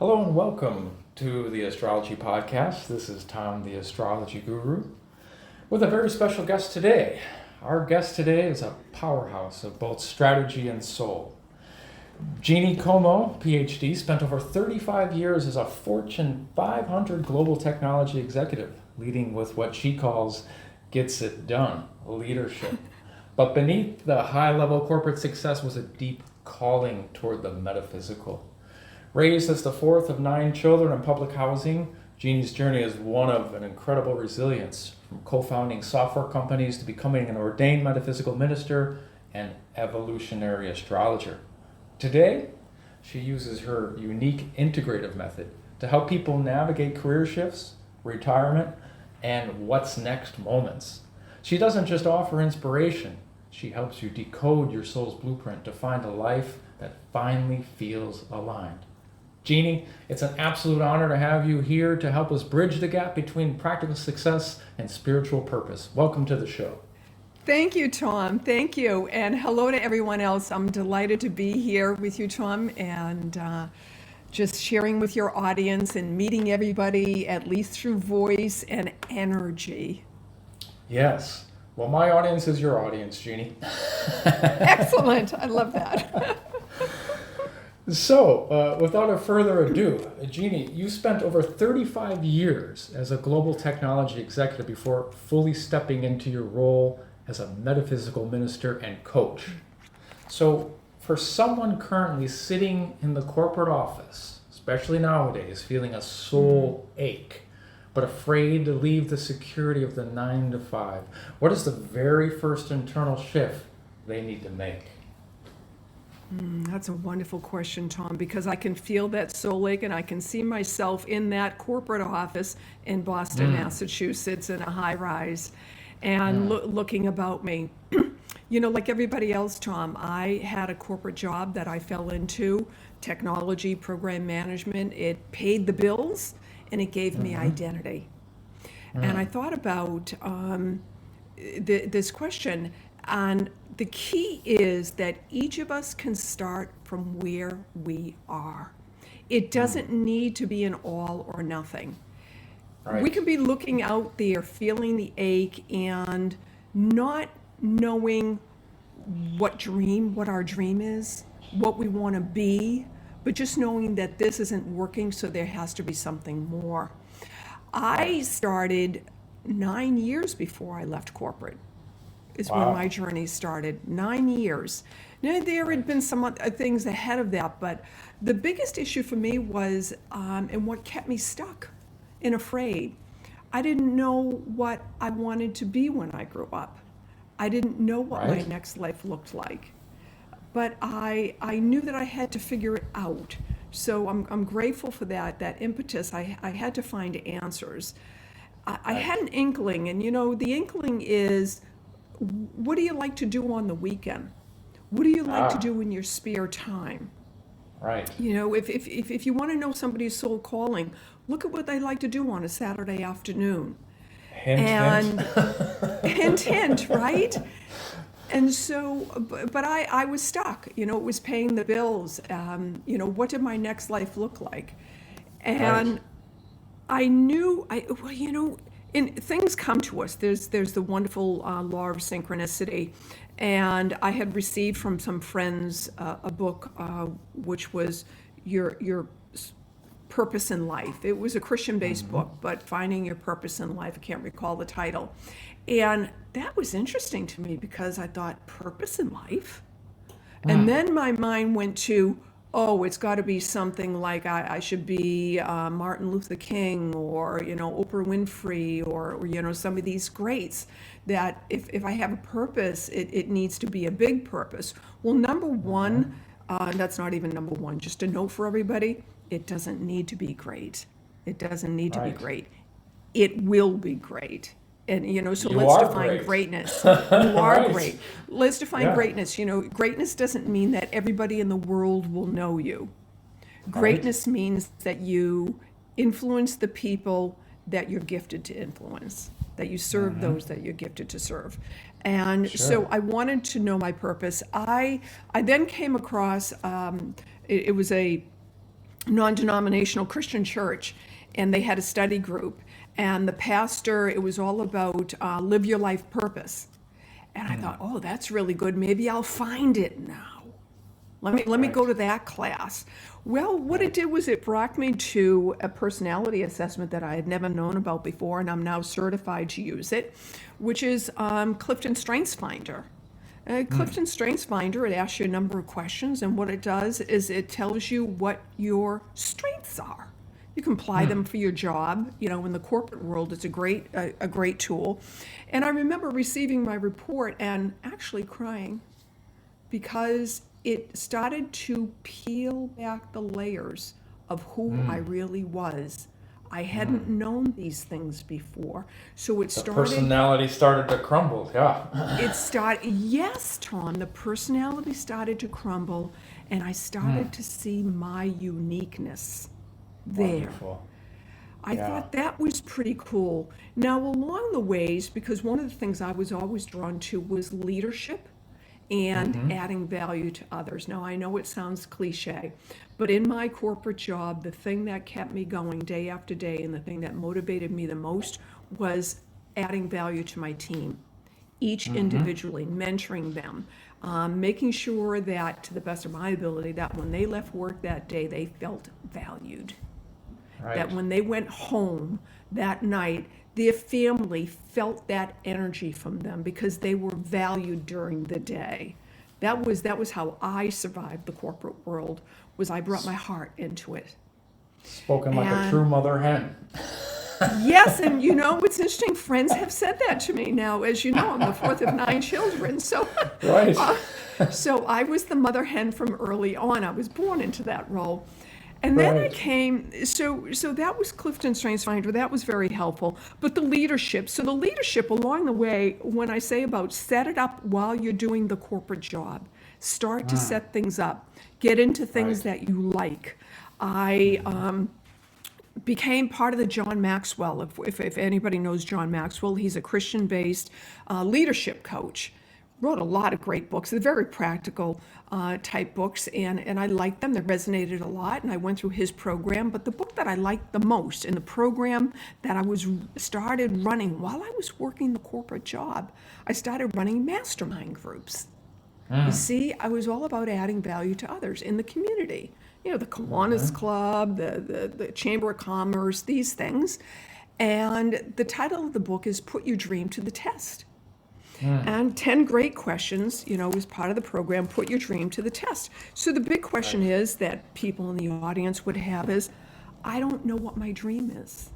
Hello and welcome to the Astrology Podcast. This is Thom, the astrology guru, with a very special guest today. Our guest today is a powerhouse of both strategy and soul. Jeannie Como, PhD, spent over 35 years as a Fortune 500 global technology executive, leading with what she calls gets it done leadership. But beneath the high-level corporate success was a deep calling toward the metaphysical. Raised as the fourth of 9 children in public housing, Jeannie's journey is one of an incredible resilience, from co-founding software companies to becoming an ordained metaphysical minister and evolutionary astrologer. Today, she uses her unique integrative method to help people navigate career shifts, retirement, and what's next moments. She doesn't just offer inspiration, she helps you decode your soul's blueprint to find a life that finally feels aligned. Jeannie, it's an absolute honor to have you here to help us bridge the gap between practical success and spiritual purpose. Welcome to the show. Thank you, Thom. Thank you. And hello to everyone else. I'm delighted to be here with you, Thom, and just sharing with your audience and meeting everybody, at least through voice and energy. Yes. Well, my audience is your audience, Jeannie. Excellent. I love that. So, without a further ado, Jeannie, you spent over 35 years as a global technology executive before fully stepping into your role as a metaphysical minister and coach. So, for someone currently sitting in the corporate office, especially nowadays, feeling a soul ache, but afraid to leave the security of the 9 to 5, what is the very first internal shift they need to make? That's a wonderful question, Thom, because I can feel that soul ache and I can see myself in that corporate office in Boston, Massachusetts, in a high rise, and looking about me. You know, like everybody else, Thom, I had a corporate job that I fell into, technology, program management. It paid the bills and it gave me identity. And I thought about this question, and the key is that each of us can start from where we are. It doesn't need to be an all or nothing. Right. We can be looking out there, feeling the ache, and not knowing what our dream is, what we want to be, but just knowing that this isn't working, so there has to be something more. I started 9 years before I left corporate. Is when my journey started. 9 years. Now, there had been some things ahead of that, but the biggest issue for me was, and what kept me stuck and afraid, I didn't know what I wanted to be when I grew up. I didn't know what my next life looked like. But I knew that I had to figure it out. So I'm grateful for that impetus. I had to find answers. I had an inkling, and you know, the inkling is, what do you like to do on the weekend? What do you like to do in your spare time? Right. You know, if you want to know somebody's soul calling, look at what they like to do on a Saturday afternoon. Hint, And hint. hint, right? And so, but I was stuck. You know, it was paying the bills. You know, what did my next life look like? And I knew, well, you know, and things come to us. There's the wonderful law of synchronicity, and I had received from some friends a book which was your purpose in life. It was a Christian-based book, but finding your purpose in life. I can't recall the title, and that was interesting to me because I thought, purpose in life, and then my mind went to, oh, it's got to be something like I should be Martin Luther King, or, you know, Oprah Winfrey, or you know, some of these greats, that if I have a purpose, it needs to be a big purpose. Well, number one, that's not even number one, just a note for everybody, it doesn't need to be great. It doesn't need to be great. It will be great. And, you know, so You let's are define great. greatness. You are Right. great. Let's define greatness. You know, greatness doesn't mean that everybody in the world will know you. Greatness means that you influence the people that you're gifted to influence, that you serve those that you're gifted to serve. And so I wanted to know my purpose. I then came across, it was a non-denominational Christian church, and they had a study group. And the pastor, it was all about live your life purpose. And I thought, oh, that's really good. Maybe I'll find it now. Let me go to that class. Well, what it did was it brought me to a personality assessment that I had never known about before, and I'm now certified to use it, which is Clifton Strengths Finder. Clifton Strengths Finder, it asks you a number of questions, and what it does is it tells you what your strengths are. You can apply them for your job. You know, in the corporate world, it's a great tool. And I remember receiving my report and actually crying because it started to peel back the layers of who I really was. I hadn't known these things before. So it started... The personality started to crumble, yeah. Yes, Thom, the personality started to crumble, and I started to see my uniqueness there. Wonderful. I thought that was pretty cool. Now, along the ways, because one of the things I was always drawn to was leadership and adding value to others. Now, I know it sounds cliche, but in my corporate job, the thing that kept me going day after day and the thing that motivated me the most was adding value to my team, each individually, mentoring them, making sure that, to the best of my ability, that when they left work that day, they felt valued. Right. That when they went home that night, their family felt that energy from them because they were valued during the day. That was how I survived the corporate world, was I brought my heart into it. Spoken like a true mother hen. Yes, and you know, it's interesting, friends have said that to me. Now, as you know, I'm the fourth of 9 children, so Right. So I was the mother hen from early on. I was born into that role. And then I came, so that was Clifton Strengths Finder. That was very helpful. But the leadership, along the way, when I say about set it up while you're doing the corporate job, start to set things up, get into things that you like. I became part of the John Maxwell. If anybody knows John Maxwell, he's a Christian-based leadership coach. Wrote a lot of great books. They're very practical type books, and I liked them. They resonated a lot, and I went through his program. But the book that I liked the most, and the program that I started running while I was working the corporate job, I started running mastermind groups. You see, I was all about adding value to others in the community. You know, the Kiwanis Club, the Chamber of Commerce, these things. And the title of the book is Put Your Dream to the Test. And 10 great questions, you know, was part of the program, Put Your Dream to the Test. So the big question is that people in the audience would have is, I don't know what my dream is.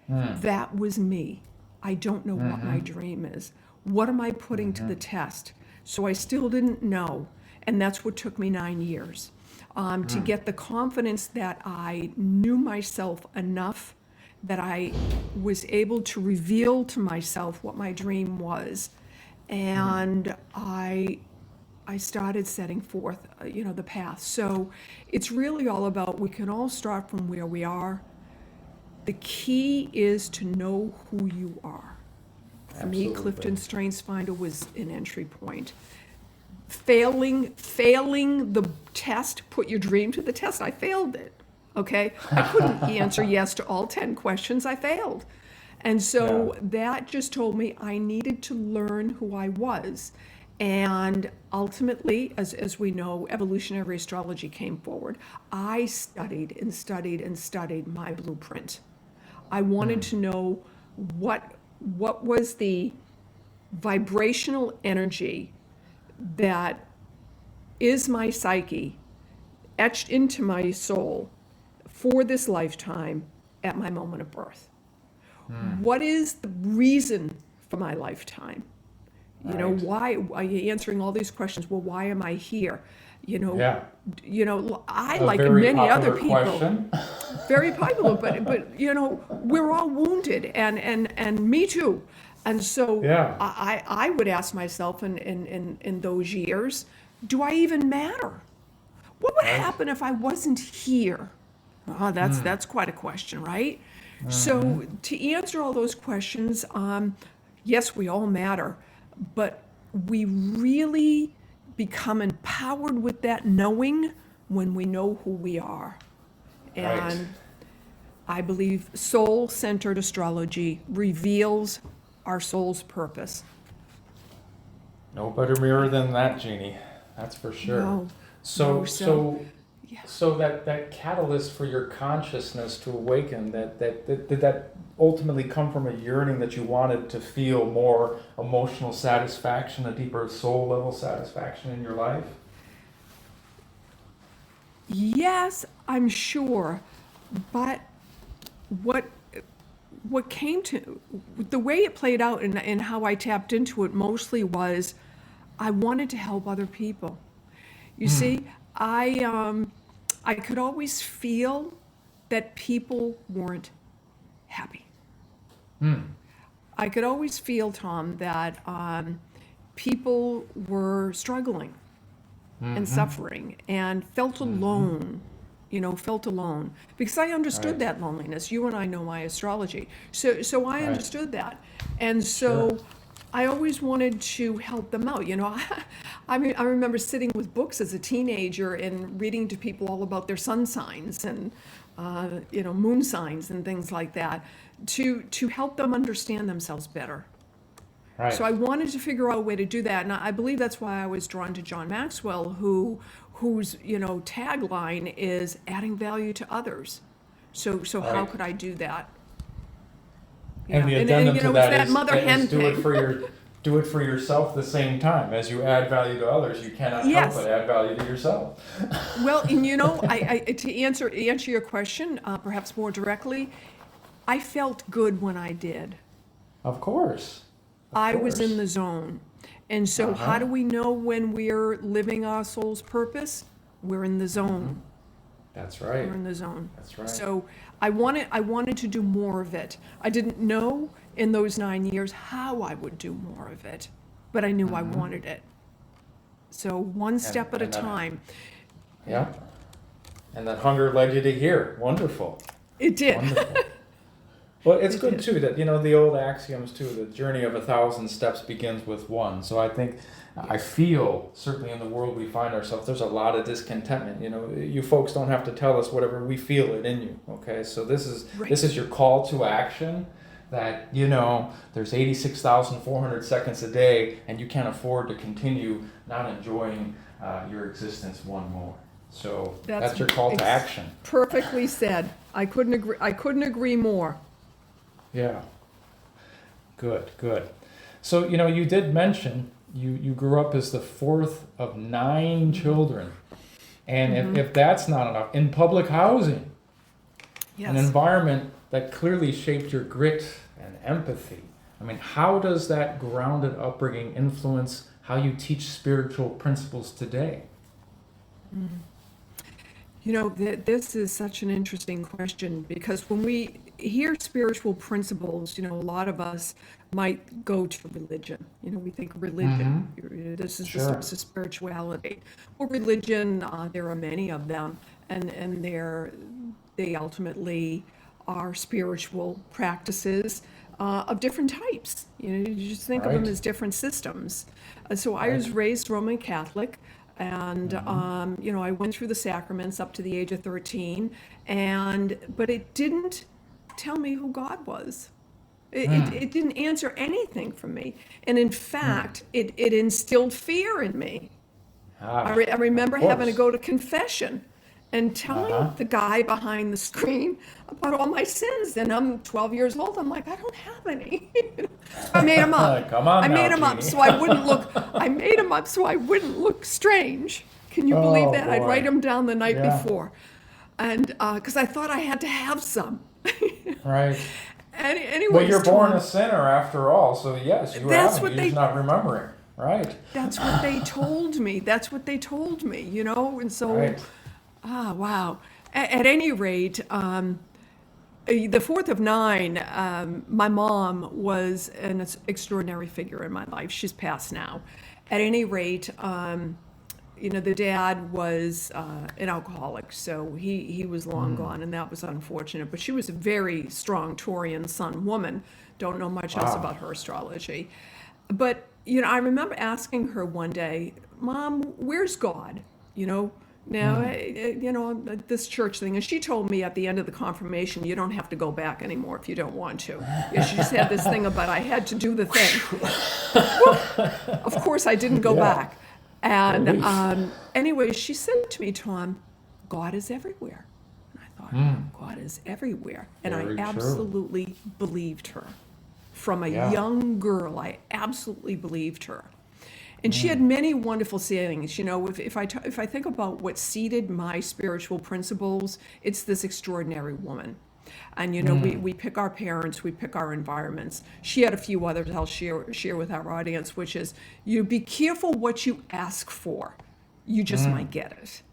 That was me. I don't know what my dream is. What am I putting to the test? So I still didn't know. And that's what took me 9 years to get the confidence that I knew myself enough that I was able to reveal to myself what my dream was. And I started setting forth, the path. So it's really all about, we can all start from where we are. The key is to know who you are. For me, Clifton Strengths Finder was an entry point. Failing the test, put your dream to the test, I failed it. Okay, I couldn't answer yes to all 10 questions. I failed. And so that just told me I needed to learn who I was. And ultimately, as we know, evolutionary astrology came forward. I studied and studied and studied my blueprint. I wanted to know what was the vibrational energy that is my psyche, etched into my soul, for this lifetime at my moment of birth. What is the reason for my lifetime? You know, why are you answering all these questions? Well, why am I here? I, like many other people, very popular, but we're all wounded, and me too. And so I would ask myself in those years, do I even matter? What would happen if I wasn't here? Oh, that's quite a question, right? So to answer all those questions, yes, we all matter, but we really become empowered with that knowing when we know who we are. Right. And I believe soul-centered astrology reveals our soul's purpose. No better mirror than that, Jeannie. That's for sure. No, So, no, so, yeah. so that catalyst for your consciousness to awaken, did that ultimately come from a yearning that you wanted to feel more emotional satisfaction, a deeper soul level satisfaction in your life? Yes, I'm sure, but what came to the way it played out and how I tapped into it mostly was I wanted to help other people. You see, I could always feel that people weren't happy. I could always feel, Thom, that people were struggling and suffering and felt alone, felt alone. Because I understood Right. that loneliness. You and I know my astrology. So I Right. understood that. And so Sure. I always wanted to help them out. I mean, I remember sitting with books as a teenager and reading to people all about their sun signs and, moon signs and things like that to help them understand themselves better. Right. So I wanted to figure out a way to do that, and I believe that's why I was drawn to John Maxwell, whose tagline is adding value to others. So how Right. could I do that? And the Yeah. addendum it's to that that is, mother hen do it thing. do it for yourself at the same time. As you add value to others, you cannot Yes. help but add value to yourself. Well, and I to answer your question perhaps more directly, I felt good when I did. Of course. Of I was in course. the zone. And so how do we know when we're living our soul's purpose? We're in the zone. That's right. We're in the zone. That's right. So I wanted to do more of it. I didn't know in those 9 years how I would do more of it, but I knew I wanted it. So one step at a and that- time. Yeah. And that hunger led you to here. Wonderful. It did. Wonderful. Well, it's good too that, the old axioms too, the journey of 1,000 steps begins with one. So I feel certainly in the world we find ourselves, there's a lot of discontentment. You folks don't have to tell us whatever, we feel it in you. Okay. So this is your call to action that, there's 86,400 seconds a day and you can't afford to continue not enjoying your existence one more. So that's your call to action. Perfectly said. I couldn't agree more. Yeah. Good. So, you did mention you grew up as the fourth of 9 children. And if that's not enough, in public housing, an environment that clearly shaped your grit and empathy. I mean, how does that grounded upbringing influence how you teach spiritual principles today? This is such an interesting question because when we hear spiritual principles, a lot of us might go to religion. We think religion, this is the source of spirituality. Well, religion, there are many of them, and they ultimately are spiritual practices of different types. You just think of them as different systems. So I was raised Roman Catholic. And, I went through the sacraments up to the age of 13, but it didn't tell me who God was. It didn't answer anything for me. And in fact, it instilled fear in me. I remember having to go to confession and telling the guy behind the screen about all my sins. And I'm 12 years old. I'm like, I don't have any. I made them up. Come on I now, made them up Jeannie. so I wouldn't look. I made them up so I wouldn't look strange. Can you believe that? I'd boy. write them down the night Yeah. before, and because I thought I had to have some. Right. Anyways, Well, you're born Thom, a sinner after all, so yes, you That's have what it. You're just not remembering. Right. That's what they told me. And so, Right. wow. At any rate, the fourth of 9, my mom was an extraordinary figure in my life. She's passed now. At any rate, the dad was an alcoholic, so he was long gone, and that was unfortunate. But she was a very strong Taurian sun woman. Don't know much else about her astrology. But, I remember asking her one day, Mom, where's God? Now, this church thing, and she told me at the end of the confirmation, you don't have to go back anymore if you don't want to. Yeah, she just had this thing about I had to do the thing. Well, of course, I didn't go back. And anyway, she said to me, Thom, God is everywhere. And I thought, God is everywhere. And Very I absolutely believed her. From a young girl, I absolutely believed her. And she had many wonderful sayings. If I think about what seeded my spiritual principles, it's this extraordinary woman. And we pick our parents, we pick our environments. She had a few others I'll share with our audience, which is you be careful what you ask for. You just might get it.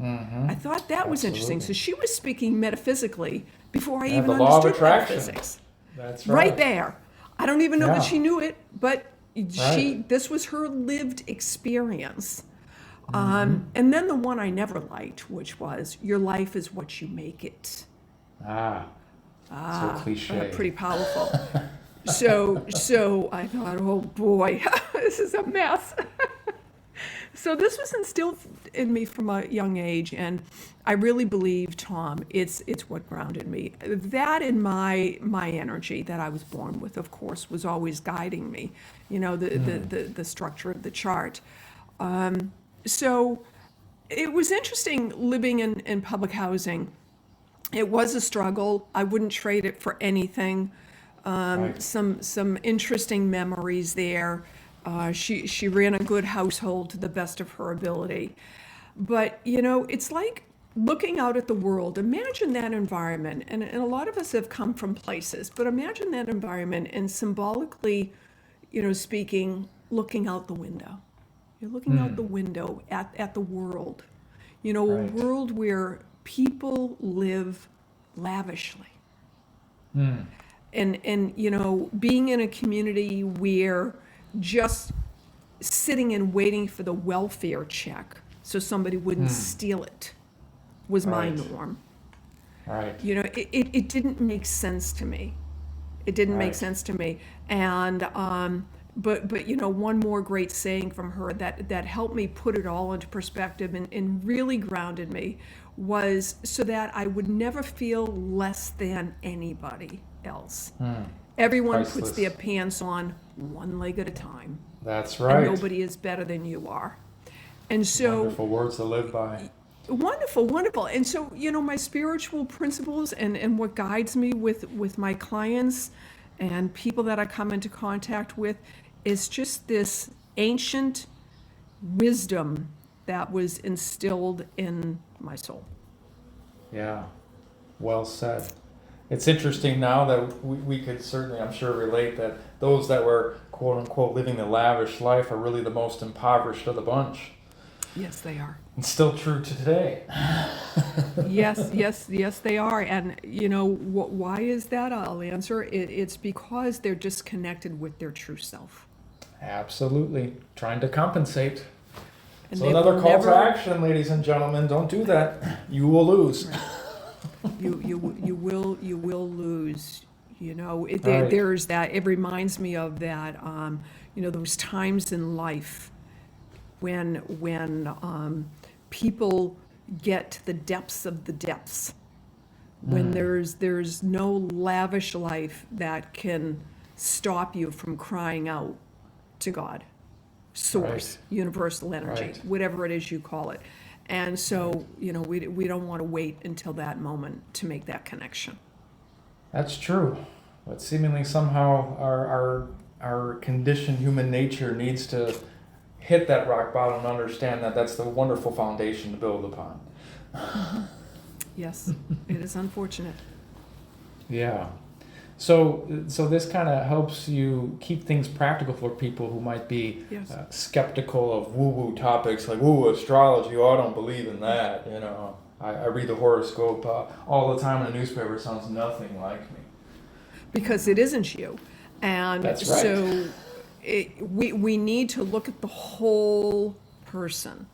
Mm-hmm. I thought that was interesting. So she was speaking metaphysically before I even understood metaphysics. That's right there. I don't even know that she knew it, but this was her lived experience. And then the one I never liked, which was, your life is what you make it. So cliche. Pretty powerful. So I thought, oh boy, this is a mess. So this was instilled in me from a young age, and I really believe, Thom, it's what grounded me. That and my energy that I was born with, of course, was always guiding me. The structure of the chart. So it was interesting living in public housing. It was a struggle. I wouldn't trade it for anything. Some interesting memories there. She ran a good household to the best of her ability. But, it's like looking out at the world. Imagine that environment. And a lot of us have come from places, but imagine that environment and symbolically, speaking, looking out the window. You're looking out the window at the world. A world where people live lavishly. And being in a community where just sitting and waiting for the welfare check so somebody wouldn't steal it was my norm. Right. It didn't make sense to me. It didn't make sense to me. And but one more great saying from her that helped me put it all into perspective and really grounded me was so that I would never feel less than anybody else. Everyone Priceless. puts their pants on one leg at a time. That's right. And nobody is better than you are. And so wonderful words to live by. Wonderful. And so, my spiritual principles and what guides me with my clients and people that I come into contact with is just this ancient wisdom that was instilled in my soul. Yeah, well said. It's interesting now that we could certainly, I'm sure, relate that those that were, quote unquote, living the lavish life are really the most impoverished of the bunch. Yes, they are. It's still true to today. Yes, they are. And, why is that? I'll answer. It's because they're disconnected with their true self. Absolutely. Trying to compensate. And so another call to action, ladies and gentlemen. Don't do that. You will lose. Right. You will lose. Right. There's that. It reminds me of that. Those times in life when people get to the depths of the depths. When there's no lavish life that can stop you from crying out to God, source, universal energy, whatever it is you call it. And so, we don't want to wait until that moment to make that connection. That's true. But seemingly somehow our conditioned human nature needs to hit that rock bottom and understand that that's the wonderful foundation to build upon. Yes, it is unfortunate. Yeah. So this kind of helps you keep things practical for people who might be skeptical of woo-woo topics like woo astrology. Oh, I don't believe in that. I read the horoscope all the time in the newspaper. It sounds nothing like me. Because it isn't you, and that's right. So we need to look at the whole person,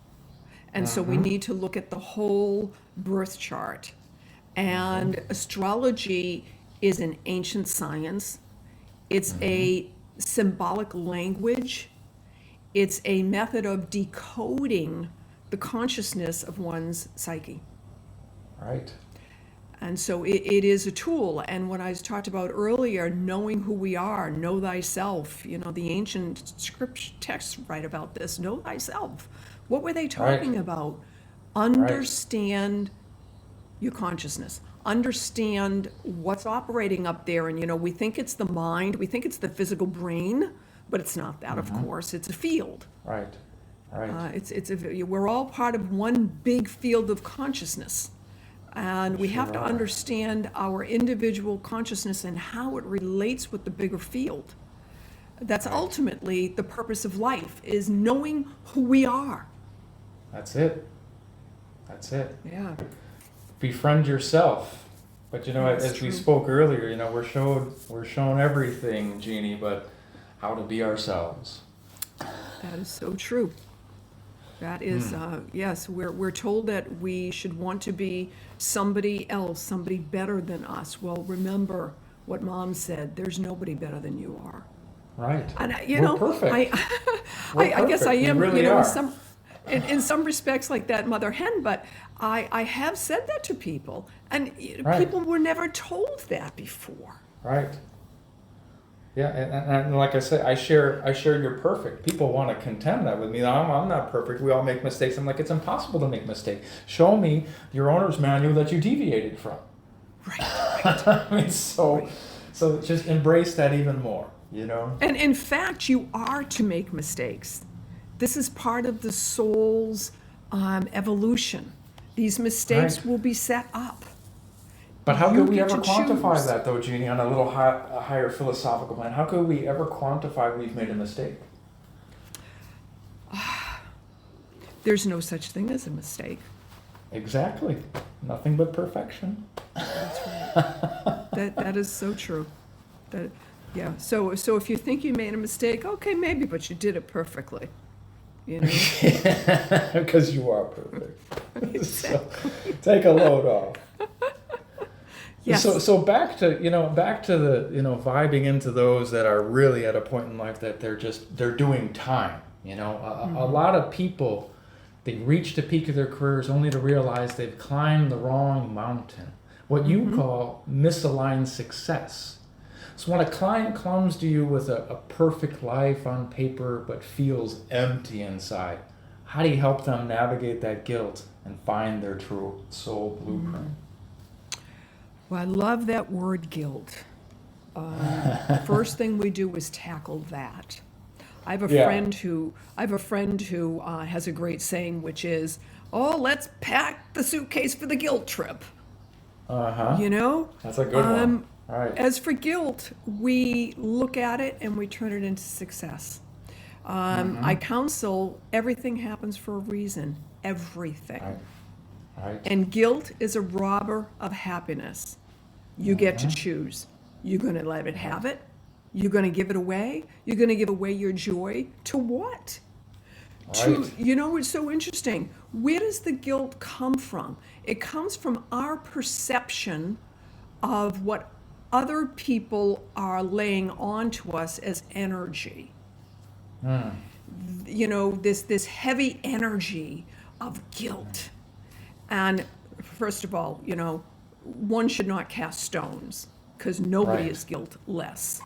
and so we need to look at the whole birth chart, and astrology is an ancient science. It's a symbolic language. It's a method of decoding the consciousness of one's psyche. Right. And so it is a tool. And what I talked about earlier, knowing who we are, know thyself. The ancient script texts write about this. Know thyself. What were they talking about? Understand your consciousness. Understand what's operating up there. And, we think it's the mind. We think it's the physical brain, but it's not that, of course. It's a field. Right. We're all part of one big field of consciousness. And we have to understand our individual consciousness and how it relates with the bigger field. That's ultimately the purpose of life, is knowing who we are. That's it. Yeah. Befriend yourself. But as true. we spoke earlier, we're shown everything, Jeannie, but how to be ourselves. That is so true. That is, yes, we're told that we should want to be somebody else, somebody better than us. Well, remember what Mom said, there's nobody better than you are. Right. And, We're perfect. I guess I am, We really are. in some respects like that mother hen, but I have said that to people. And people were never told that before. Right. Yeah, and like I say, I share you're perfect. People want to contend that with me. I'm not perfect. We all make mistakes. I'm like, it's impossible to make mistakes. Show me your owner's manual that you deviated from. Right. So just embrace that even more, And in fact, you are to make mistakes. This is part of the soul's evolution. These mistakes will be set up. But how could we get ever to quantify choose. that, though, Jeannie, on a little higher philosophical plan? How could we ever quantify we've made a mistake? There's no such thing as a mistake. Exactly. Nothing but perfection. That's right. That is so true. So if you think you made a mistake, okay, maybe, but you did it perfectly. Because you are perfect. Exactly. So take a load off. Yes. So back to the vibing into those that are really at a point in life that they're doing time. A lot of people, they reach the peak of their careers only to realize they've climbed the wrong mountain. What you call misaligned success. So when a client comes to you with a perfect life on paper but feels empty inside, how do you help them navigate that guilt and find their true soul blueprint? Well, I love that word guilt. First thing we do is tackle that. I have a friend who has a great saying, which is, "Oh, let's pack the suitcase for the guilt trip." That's a good one. Right. As for guilt, we look at it and we turn it into success. I counsel everything happens for a reason. Everything. Right. And guilt is a robber of happiness. You get to choose. You're going to let it have it. You're going to give it away. You're going to give away your joy to what? Right. It's so interesting. Where does the guilt come from? It comes from our perception of what other people are laying onto us as energy. This heavy energy of guilt. And first of all, one should not cast stones because nobody is guiltless.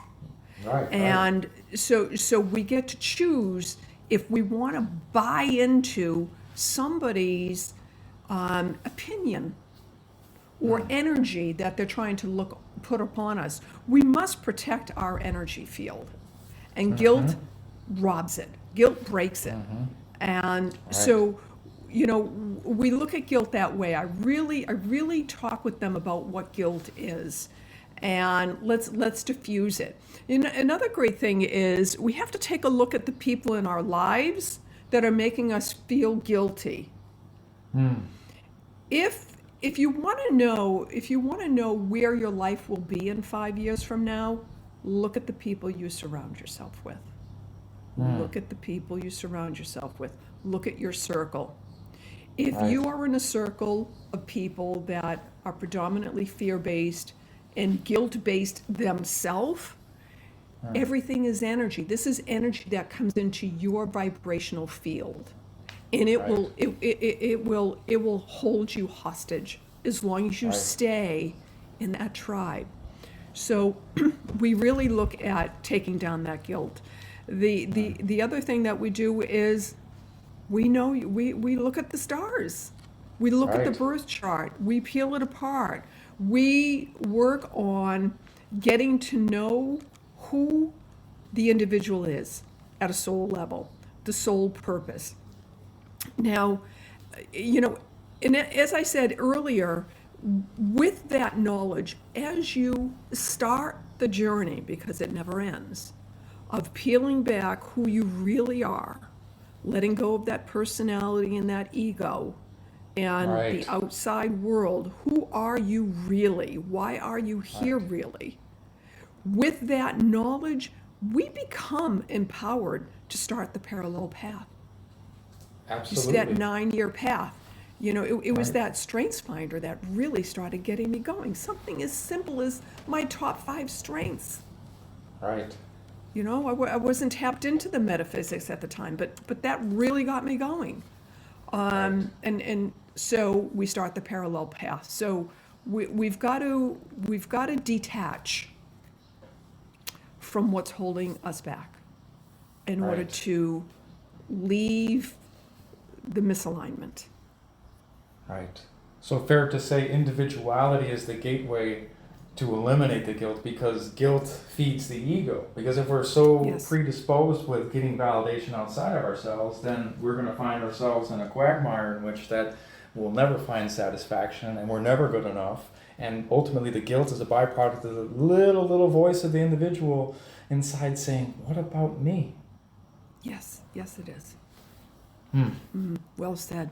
Right. And so we get to choose if we want to buy into somebody's opinion or energy that they're trying to put upon us. We must protect our energy field. And guilt robs it. Guilt breaks it. And so we look at guilt that way. I really talk with them about what guilt is, and let's diffuse it. Another great thing is we have to take a look at the people in our lives that are making us feel guilty. If you want to know where your life will be in 5 years from now, look at the people you surround yourself with. Look at the people you surround yourself with. Look at your circle. If you are in a circle of people that are predominantly fear-based and guilt-based themselves, everything is energy. This is energy that comes into your vibrational field. And Right. it will hold you hostage as long as you Right. stay in that tribe. So we really look at taking down that guilt. The other thing that we do is we look at the stars. We look at the Right. birth chart. We peel it apart. We work on getting to know who the individual is at a soul level, the soul purpose. Now, and as I said earlier, with that knowledge, as you start the journey, because it never ends, of peeling back who you really are, letting go of that personality and that ego and Right. the outside world, who are you really? Why are you here really? With that knowledge, we become empowered to start the parallel path. You see that Absolutely. 9-year path. It was Right. that strengths finder that really started getting me going. Something as simple as my top 5 strengths. Right. I wasn't tapped into the metaphysics at the time, but that really got me going. And so we start the parallel path. So we've got to detach from what's holding us back in order Right. to leave the misalignment. Right. So fair to say individuality is the gateway to eliminate the guilt, because guilt feeds the ego. Because if we're so Yes. predisposed with getting validation outside of ourselves, then we're going to find ourselves in a quagmire in which that we'll never find satisfaction and we're never good enough. And ultimately the guilt is a byproduct of the little voice of the individual inside saying, what about me? Yes, it is. Hmm. Well said.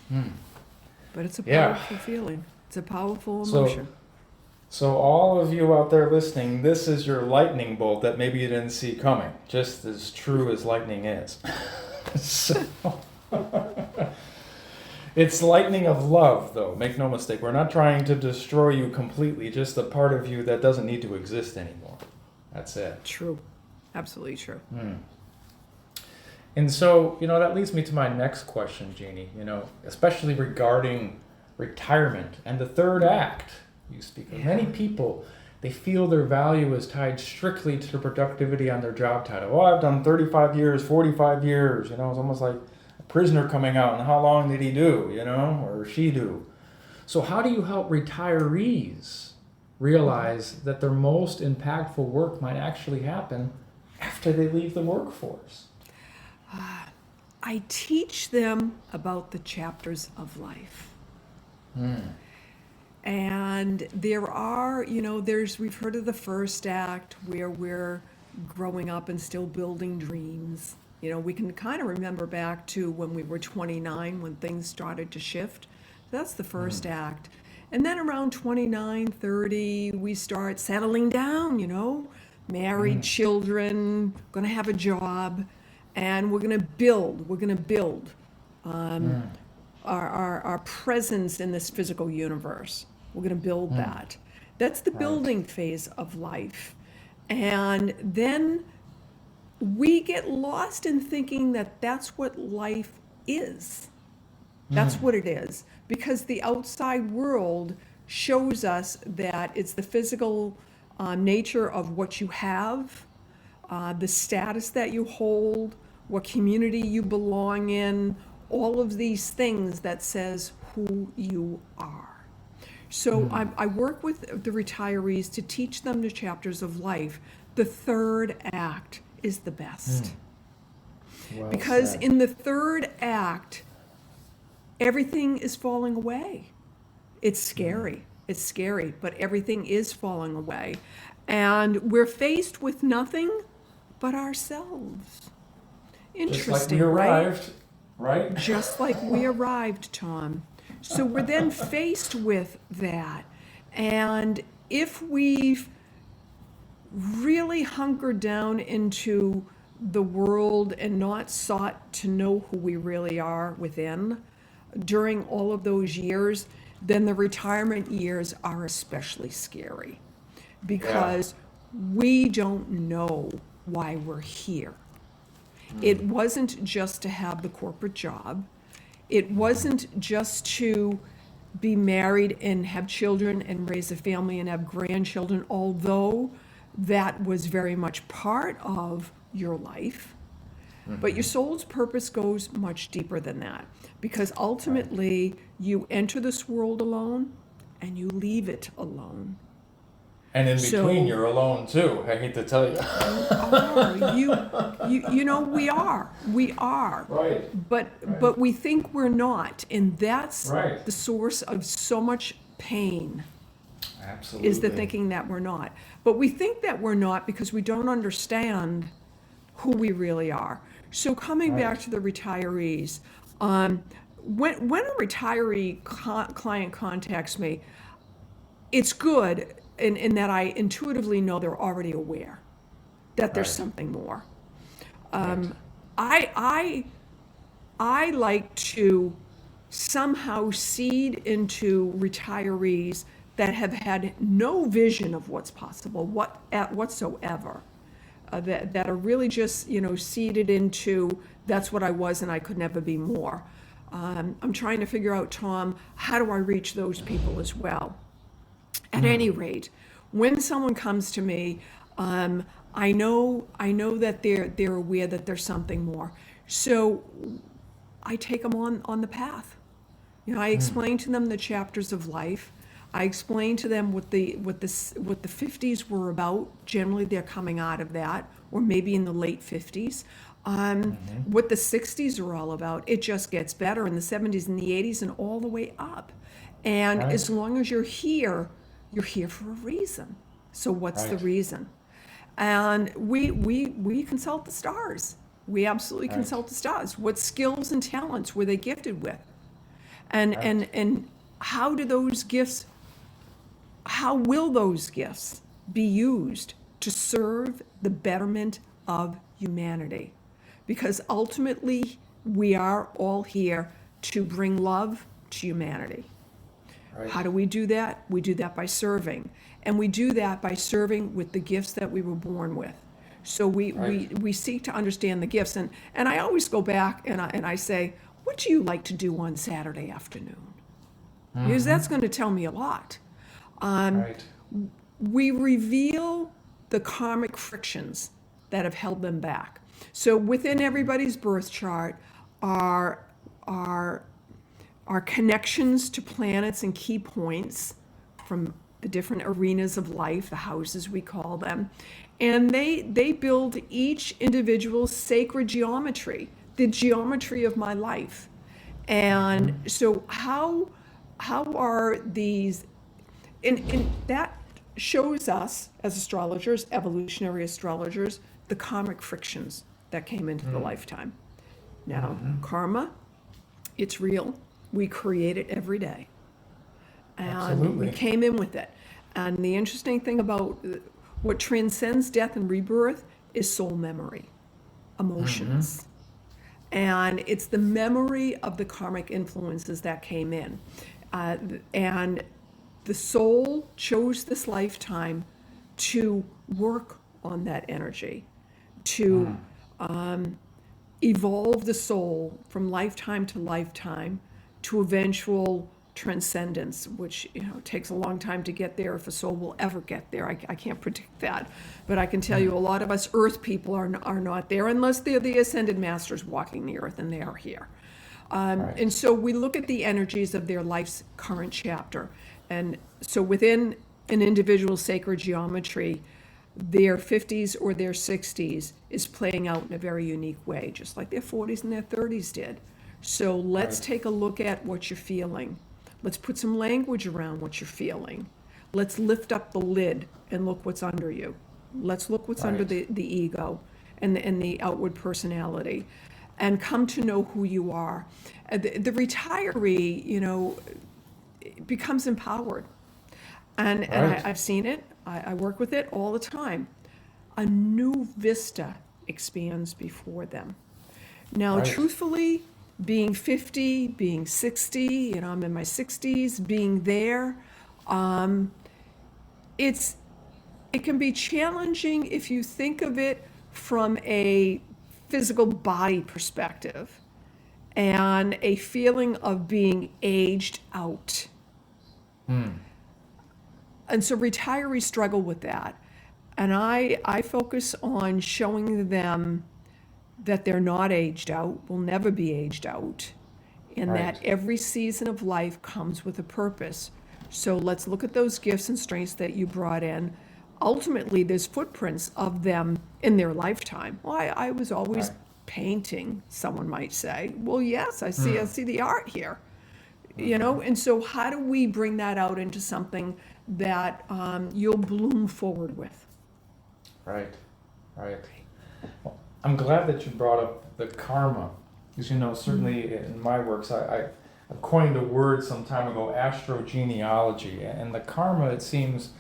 Hmm. But it's a Yeah. powerful feeling. It's a powerful So- emotion. So all of you out there listening, this is your lightning bolt that maybe you didn't see coming, just as true as lightning is. So, it's lightning of love, though, make no mistake. We're not trying to destroy you completely, just a part of you that doesn't need to exist anymore. That's it. True. Absolutely true. And so, that leads me to my next question, Jeannie, especially regarding retirement and the third act you speak of. Yeah. Many people, they feel their value is tied strictly to the productivity on their job title. Oh, I've done 35 years, 45 years, it's almost like a prisoner coming out, and how long did he do, or she do? So how do you help retirees realize that their most impactful work might actually happen after they leave the workforce? I teach them about the chapters of life. And there are, we've heard of the first act where we're growing up and still building dreams. We can kind of remember back to when we were 29, when things started to shift. That's the first act. And then around 29, 30, we start settling down, married, children, going to have a job, and we're going to build. We're going to build our presence in this physical universe. We're going to build that. That's the building phase of life. And then we get lost in thinking that that's what life is. That's what it is. Because the outside world shows us that it's the physical nature of what you have, the status that you hold, what community you belong in, all of these things that says who you are. So I work with the retirees to teach them the chapters of life. The third act is the best. Well Because said. in the third act, everything is falling away. It's scary. It's scary, but everything is falling away. And we're faced with nothing but ourselves. Interesting, Just like we arrived, right? Just like we arrived, Tom. So we're then faced with that. And if we've really hunkered down into the world and not sought to know who we really are within during all of those years, then the retirement years are especially scary because we don't know why we're here. It wasn't just to have the corporate job. It wasn't just to be married and have children and raise a family and have grandchildren, although that was very much part of your life. But your soul's purpose goes much deeper than that, because ultimately you enter this world alone and you leave it alone. And in between, you're alone too. I hate to tell you. We are. Right. But we think we're not, and that's Right. the source of so much pain. Absolutely. Is the thinking that we're not. But we think that we're not because we don't understand who we really are. So coming back to the retirees, when a retiree client contacts me, it's good in that I intuitively know they're already aware that there's something more. I like to somehow seed into retirees that have had no vision of what's possible whatsoever. That are really just, seeded into, that's what I was and I could never be more. I'm trying to figure out, Thom, how do I reach those people as well? At any rate, when someone comes to me, I know that they're aware that there's something more. So I take them on the path. I explain to them the chapters of life. I explained to them what the 50s were about. Generally, they're coming out of that, or maybe in the late 50s. What the 60s are all about. It just gets better in the 70s and the 80s and all the way up. And as long as you're here for a reason. So what's the reason? And we consult the stars. We absolutely consult the stars. What skills and talents were they gifted with? And how do those gifts? How will those gifts be used to serve the betterment of humanity? Because ultimately, we are all here to bring love to humanity. Right. How do we do that? We do that by serving. And we do that by serving with the gifts that we were born with. So we seek to understand the gifts. And I always go back and I say, what do you like to do on Saturday afternoon? Because that's going to tell me a lot. We reveal the karmic frictions that have held them back. So within everybody's birth chart are connections to planets and key points from the different arenas of life, the houses we call them. And they build each individual sacred geometry, the geometry of my life. And so how are these, and that shows us as astrologers, evolutionary astrologers, the karmic frictions that came into the lifetime. Now, karma, it's real. We create it every day. And we came in with it. And the interesting thing about what transcends death and rebirth is soul memory, emotions. And it's the memory of the karmic influences that came in. And the soul chose this lifetime to work on that energy, to evolve the soul from lifetime to lifetime to eventual transcendence, which takes a long time to get there, if a soul will ever get there. I can't predict that, but I can tell you a lot of us earth people are not there unless they're the ascended masters walking the earth, and they are here. And so we look at the energies of their life's current chapter. And so within an individual's sacred geometry, their 50s or their 60s is playing out in a very unique way, just like their 40s and their 30s did. So let's take a look at what you're feeling. Let's put some language around what you're feeling. Let's lift up the lid and look what's under you. Let's look what's under the ego and the outward personality, and come to know who you are. The retiree, becomes empowered. And I've seen it. I work with it all the time. A new vista expands before them. Now, truthfully, being 50, being 60, I'm in my 60s, being there, it can be challenging if you think of it from a physical body perspective and a feeling of being aged out. And so retirees struggle with that. And I focus on showing them that they're not aged out, will never be aged out, and that every season of life comes with a purpose. So let's look at those gifts and strengths that you brought in. Ultimately, there's footprints of them in their lifetime. Well, I was always painting, someone might say. Well, yes, I see the art here. You know, and so how do we bring that out into something that you'll bloom forward with? Right. Well, I'm glad that you brought up the karma, because, you know, certainly in my works, I coined a word some time ago, astrogenealogy, and the karma, it seems,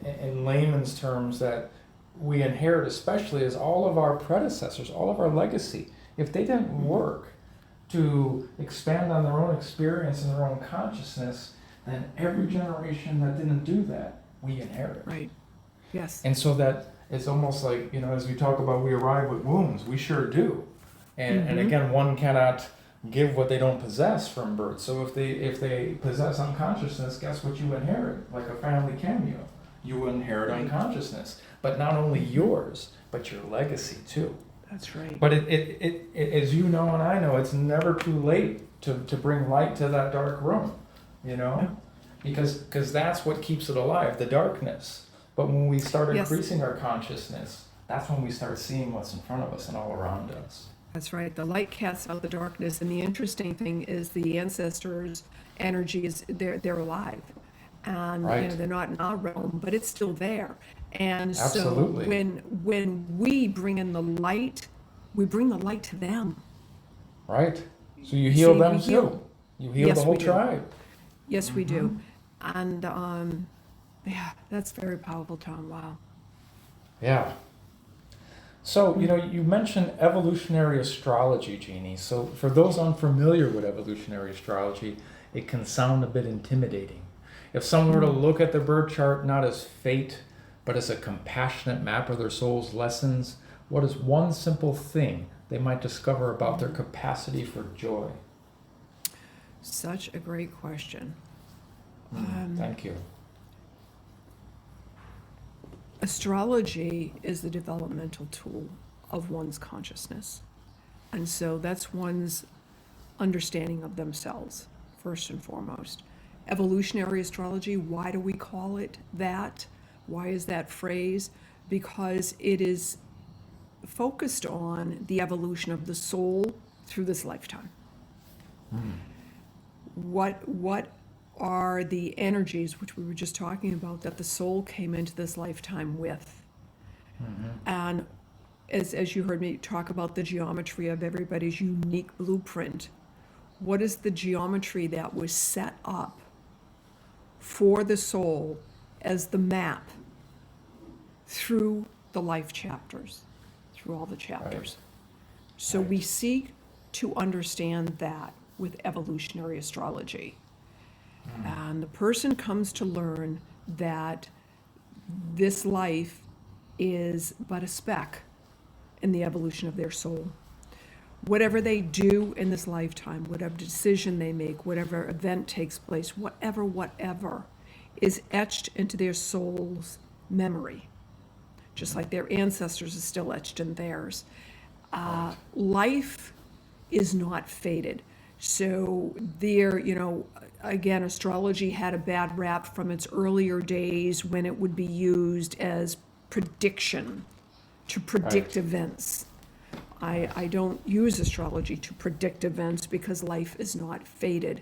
in layman's terms, that we inherit, especially as all of our predecessors, all of our legacy, if they didn't work to expand on their own experience and their own consciousness, then every generation that didn't do that, we inherit. Right. Yes. And so that it's almost like, you know, as we talk about, we arrive with wounds, we sure do. And again, one cannot give what they don't possess from birth. So if they possess unconsciousness, guess what you inherit? Like a family cameo, you inherit unconsciousness, but not only yours, but your legacy too. That's right. But it as you know and I know, it's never too late to bring light to that dark room, you know, because that's what keeps it alive, the darkness. But when we start increasing our consciousness, that's when we start seeing what's in front of us and all around us. That's right. The light casts out the darkness, and the interesting thing is the ancestors' energy is they're alive, and you know, they're not in our realm, but it's still there. And Absolutely. so when we bring in the light, we bring the light to them. Right. So you heal them too. You heal the whole tribe. Yes, we do. And yeah, that's very powerful, Thom. Wow. Yeah. So, you know, you mentioned evolutionary astrology, Jeannie. So for those unfamiliar with evolutionary astrology, it can sound a bit intimidating. If someone were to look at the birth chart not as fate, but as a compassionate map of their soul's lessons, what is one simple thing they might discover about their capacity for joy? Such a great question. Thank you. Astrology is the developmental tool of one's consciousness. And so that's one's understanding of themselves, first and foremost. Evolutionary astrology, why do we call it that? Why is that phrase? Because it is focused on the evolution of the soul through this lifetime. What are the energies, which we were just talking about, that the soul came into this lifetime with? And as you heard me talk about the geometry of everybody's unique blueprint, what is the geometry that was set up for the soul as the map through the life chapters, through all the chapters? So we seek to understand that with evolutionary astrology. And the person comes to learn that this life is but a speck in the evolution of their soul. Whatever they do in this lifetime, whatever decision they make, whatever event takes place, whatever is etched into their soul's memory, just like their ancestors are still etched in theirs. Life is not fated. So there, you know, again, astrology had a bad rap from its earlier days when it would be used as prediction, to predict events. I don't use astrology to predict events because life is not fated.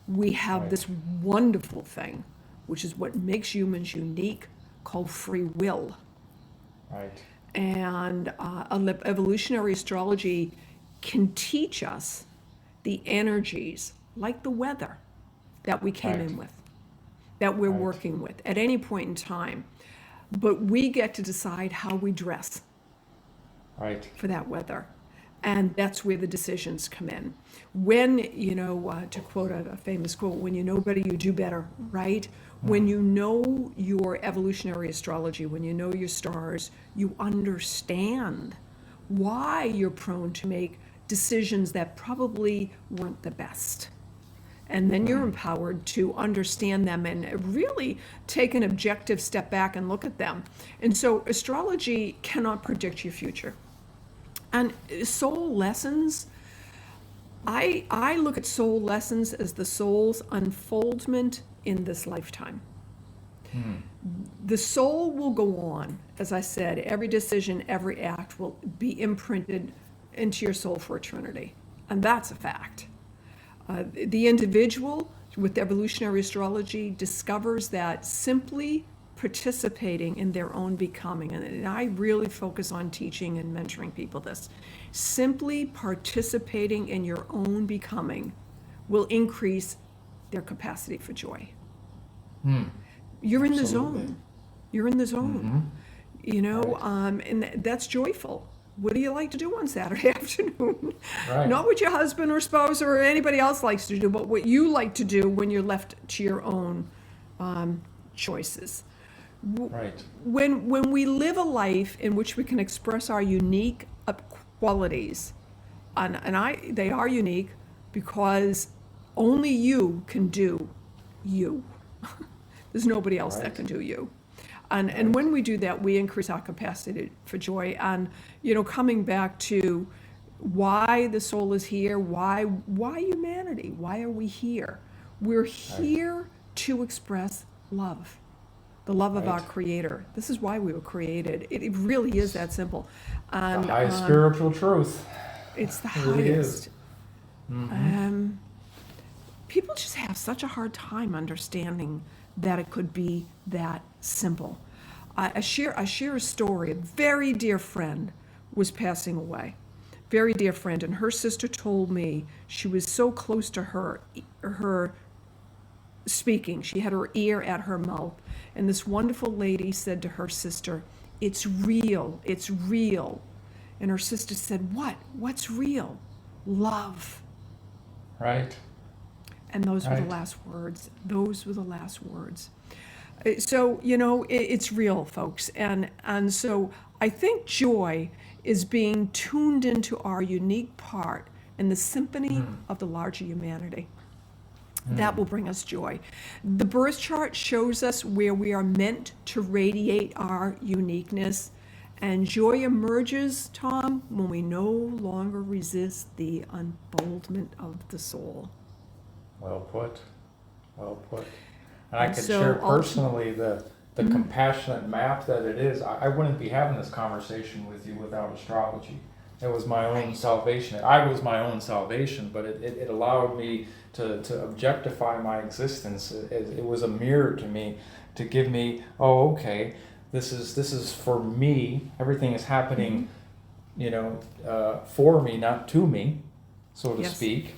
We have this wonderful thing, which is what makes humans unique, called free will. And evolutionary astrology can teach us the energies, like the weather, that we came in with, that we're working with at any point in time. But we get to decide how we dress for that weather. And that's where the decisions come in. When, you know, to quote a famous quote, when you know better, you do better, right? When you know your evolutionary astrology, when you know your stars, you understand why you're prone to make decisions that probably weren't the best. And then you're empowered to understand them and really take an objective step back and look at them. And so astrology cannot predict your future. And soul lessons, I look at soul lessons as the soul's unfoldment in this lifetime. The soul will go on. As I said, every decision, every act will be imprinted into your soul for eternity. And that's a fact. The individual with evolutionary astrology discovers that simply participating in their own becoming, and I really focus on teaching and mentoring people this, simply participating in your own becoming will increase their capacity for joy. You're in the zone. You're in the zone. You know, and that's joyful. What do you like to do on Saturday afternoon? Right. Not what your husband or spouse or anybody else likes to do, but what you like to do when you're left to your own choices. Right. When we live a life in which we can express our unique qualities, and they are unique because only you can do you. There's nobody else that can do you. And when we do that, we increase our capacity for joy. And, you know, coming back to why the soul is here, why humanity? Why are we here? We're here to express love, the love of our Creator. This is why we were created. It really is that simple. The highest spiritual truth. It's the It really highest. is. People just have such a hard time understanding that it could be that simple. I share a story. A very dear friend was passing away. Very dear friend, and her sister told me she was so close to her speaking. She had her ear at her mouth, and this wonderful lady said to her sister, "It's real. It's real." And her sister said, "What? What's real?" "Love." Right. And those were the last words. Those were the last words. So, you know, it's real, folks. And so I think joy is being tuned into our unique part in the symphony of the larger humanity. That will bring us joy. The birth chart shows us where we are meant to radiate our uniqueness. And joy emerges, Thom, when we no longer resist the unfoldment of the soul. Well put. Well put. And I could so share personally the compassionate map that it is. I wouldn't be having this conversation with you without astrology. It was my own salvation. I was my own salvation, but it allowed me to objectify my existence. It was a mirror to me to give me, oh, okay, this is for me. Everything is happening, you know, for me, not to me, so to speak.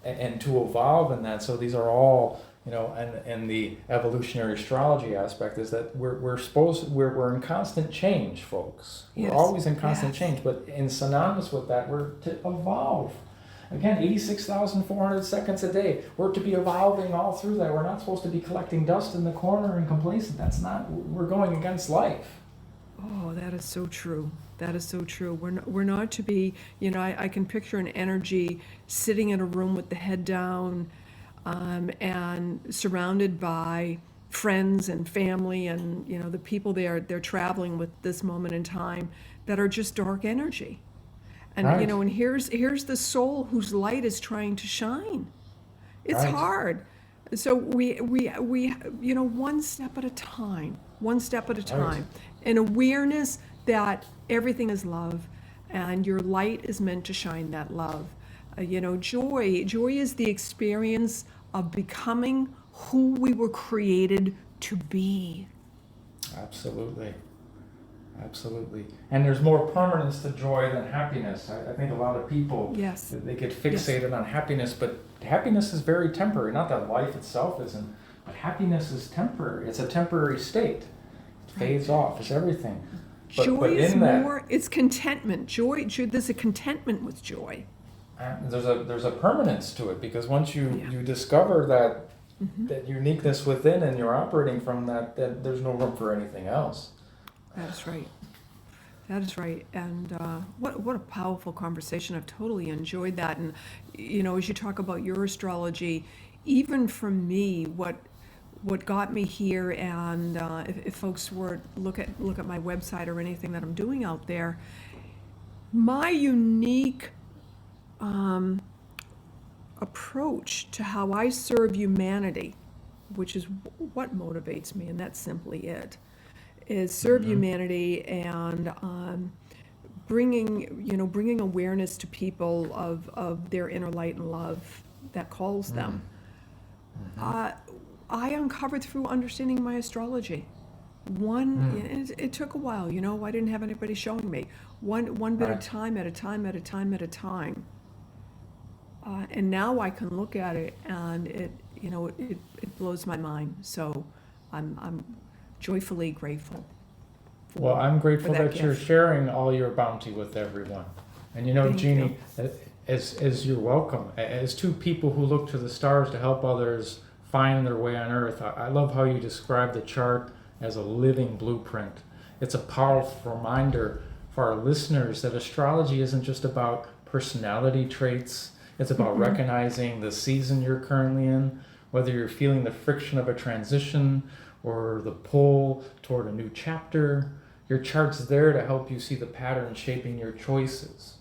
And to evolve in that. So these are all, you know, and the evolutionary astrology aspect is that we're in constant change, folks. Yes. We're always in constant change, but in synonymous with that, we're to evolve. Again, 86,400 seconds a day. We're to be evolving all through that. We're not supposed to be collecting dust in the corner and complacent. That's not, we're going against life. Oh, that is so true. That is so true. We're not to be, you know, I can picture an energy sitting in a room with the head down and surrounded by friends and family and, you know, the people they're traveling with this moment in time that are just dark energy. And, you know, and here's the soul whose light is trying to shine. It's hard. So we you know, one step at a time, an awareness that everything is love and your light is meant to shine that love. You know, joy is the experience of becoming who we were created to be. Absolutely. And there's more permanence to joy than happiness. I think a lot of people, they get fixated on happiness, but happiness is very temporary. Not that life itself isn't, but happiness is temporary. It's a temporary state. It fades off. It's everything. Joy is more, it's contentment. Joy, there's a contentment with joy. There's a permanence to it, because once you discover that uniqueness within and you're operating from that, then there's no room for anything else. That's right. That is right. And what a powerful conversation. I've totally enjoyed that. And, as you talk about your astrology, even for me, what got me here, and if folks were look at my website or anything that I'm doing out there, my unique approach to how I serve humanity, which is what motivates me, and that's simply it, is serve humanity and bringing awareness to people of their inner light and love that calls them. I uncovered through understanding my astrology. It took a while, I didn't have anybody showing me. One bit Right. at a time, at a time, at a time, at a time. And now I can look at it and it blows my mind. So I'm joyfully grateful. Well, I'm grateful that that you're gift. sharing all your bounty with everyone. And Thank Jeannie, as you're welcome, as two people who look to the stars to help others find their way on Earth, I love how you describe the chart as a living blueprint. It's a powerful reminder for our listeners that astrology isn't just about personality traits. It's about recognizing the season you're currently in, whether you're feeling the friction of a transition or the pull toward a new chapter. Your chart's there to help you see the pattern shaping your choices.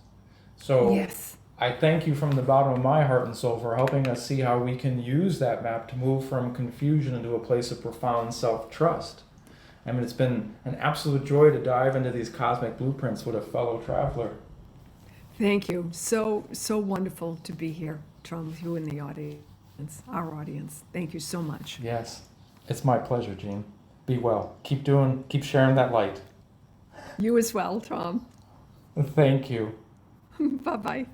So Yes. I thank you from the bottom of my heart and soul for helping us see how we can use that map to move from confusion into a place of profound self-trust. I mean, it's been an absolute joy to dive into these cosmic blueprints with a fellow traveler. Thank you. So wonderful to be here, Thom, with you in the audience, our audience. Thank you so much. Yes, it's my pleasure, Jean. Be well. Keep sharing that light. You as well, Thom. Thank you. Bye-bye.